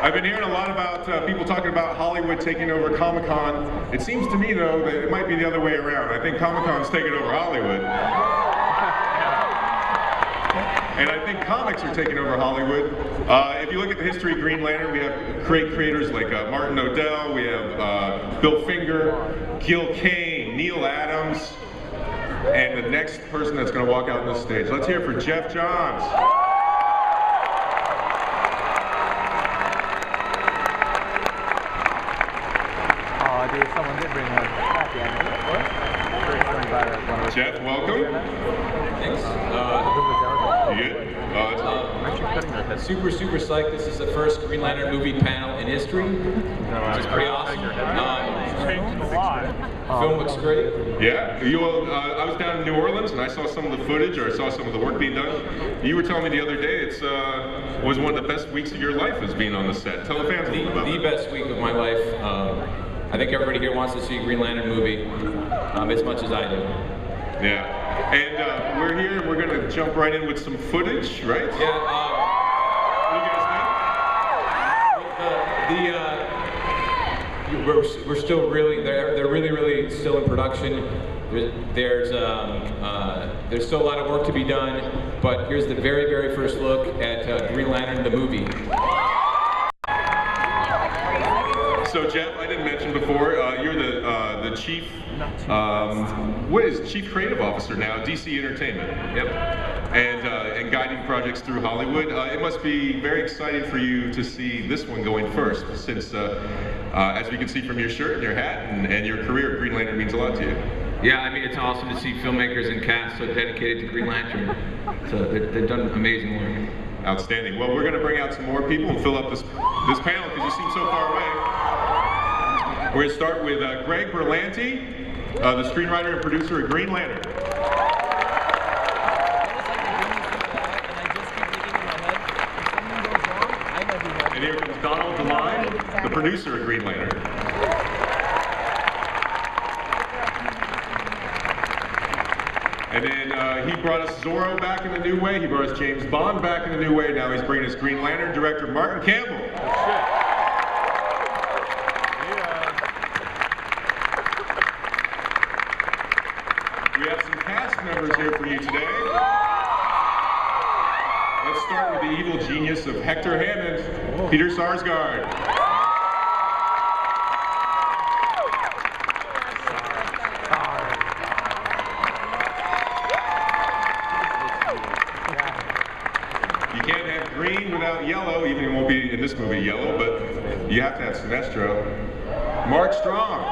I've been hearing a lot about people talking about Hollywood taking over Comic-Con. It seems to me, though, that it might be the other way around. I think Comic-Con's taking over Hollywood. And I think comics are taking over Hollywood. If you look at the history of Green Lantern, we have great creators like Martin O'Dell, we have Bill Finger, Gil Kane, Neil Adams, and the next person that's going to walk out on this stage. Let's hear it for Geoff Johns. Someone did bring one back in. Geoff, welcome. Thanks. You good? Super psyched. This is the first Green Lantern movie panel in history, which is pretty awesome. Film looks great. Yeah. I was down in New Orleans and I saw some of the footage, or I saw some of the work being done. You were telling me the other day it was one of the best weeks of your life as being on the set. Tell the fans a little about the best week of my life. I think everybody here wants to see a Green Lantern movie as much as I do. Yeah. And we're here and we're going to jump right in with some footage, right? Yeah. What do you guys think? We're still really, they're really still in production. There's still a lot of work to be done, but here's the very first look at Green Lantern, the movie. So Geoff, I didn't mention before, you're the chief, what is Chief Creative Officer now at DC Entertainment. Yep. And guiding projects through Hollywood. It must be very exciting for you to see this one going first, since as we can see from your shirt and your hat and your career, Green Lantern means a lot to you. Yeah, I mean, it's awesome to see filmmakers and cast so dedicated to Green Lantern. So they've done amazing work. Outstanding. Well, we're going to bring out some more people and fill up this panel because you seem so far away. We're going to start with Greg Berlanti, the screenwriter and producer of Green Lantern. And here comes Donald DeLine, the producer of Green Lantern. And then he brought us Zorro back in a new way. He brought us James Bond back in a new way. Now he's bringing us Green Lantern director Martin Campbell. We have some cast members here for you today. Let's start with the evil genius of Hector Hammond, Peter Sarsgaard. Green without yellow, even it won't be in this movie yellow, but you have to have Sinestro. Mark Strong.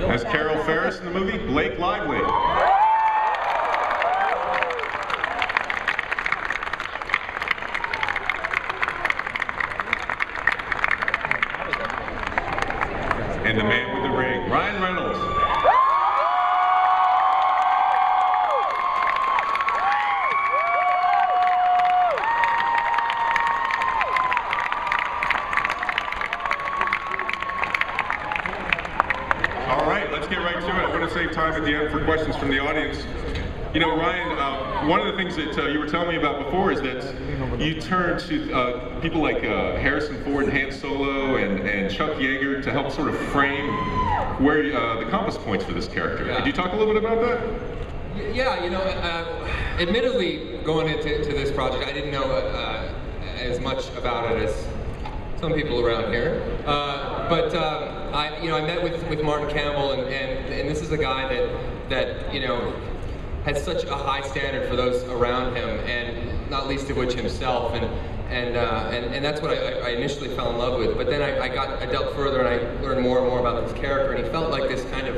As Carol Ferris in the movie, Blake Lively. And the man with the ring, Ryan Reynolds. All right, let's get right to it. I want to save time at the end for questions from the audience. You know, Ryan, one of the things that you were telling me about before is that you turned to people like Harrison Ford and Han Solo and Chuck Yeager to help sort of frame where the compass points for this character. Yeah. Could you talk a little bit about that? Yeah, you know, admittedly, going into this project, I didn't know as much about it as some people around here. But I met with Martin Campbell, and this is a guy that you know, has such a high standard for those around him, and not least of which himself, and that's what I initially fell in love with. But then I delved further and I learned more and more about this character, and he felt like this kind of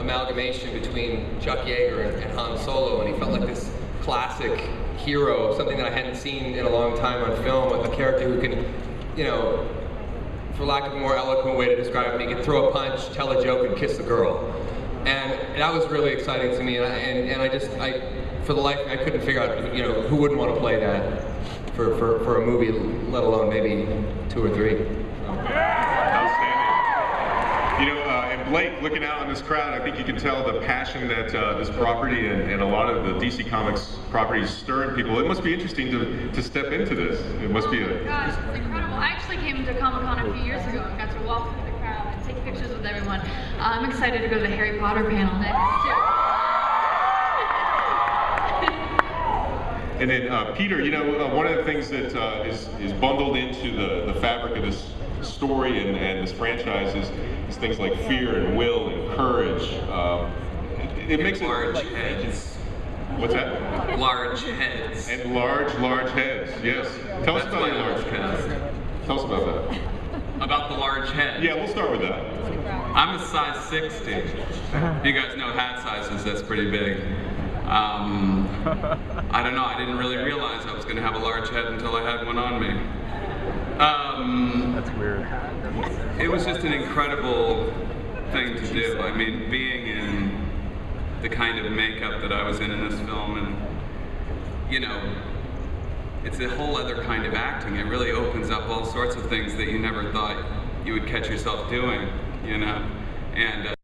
amalgamation between Chuck Yeager and Han Solo, and he felt like this classic hero, something that I hadn't seen in a long time on film, a character who can, you know, for lack of a more eloquent way to describe him, he could throw a punch, tell a joke, and kiss a girl. And that was really exciting to me, and I for the life, I couldn't figure out, you know, who wouldn't want to play that for a movie, let alone maybe 2 or 3. Outstanding. Blake, looking out on this crowd, I think you can tell the passion that this property and a lot of the DC Comics properties stir in people. It must be interesting to step into this. It must be a... Gosh, it's incredible. I actually came to Comic-Con a few years ago and got to walk through the crowd and take pictures with everyone. I'm excited to go to the Harry Potter panel next year. And then Peter, you know, one of the things that is bundled into the fabric of this story and this franchise is things like fear and will and courage. It makes large it... heads. What's that? Large heads. And large heads, yes. Tell us That's about my your large large heads. Tell us about that. About the large head. Yeah, we'll start with that. I'm a size 60. If you guys know hat sizes, that's pretty big. I don't know, I didn't really realize I was going to have a large head until I had one on me. That's weird. It was just an incredible thing to do. I mean, being in the kind of makeup that I was in this film, and, you know, it's a whole other kind of acting. It really opens up all sorts of things that you never thought you would catch yourself doing, you know? And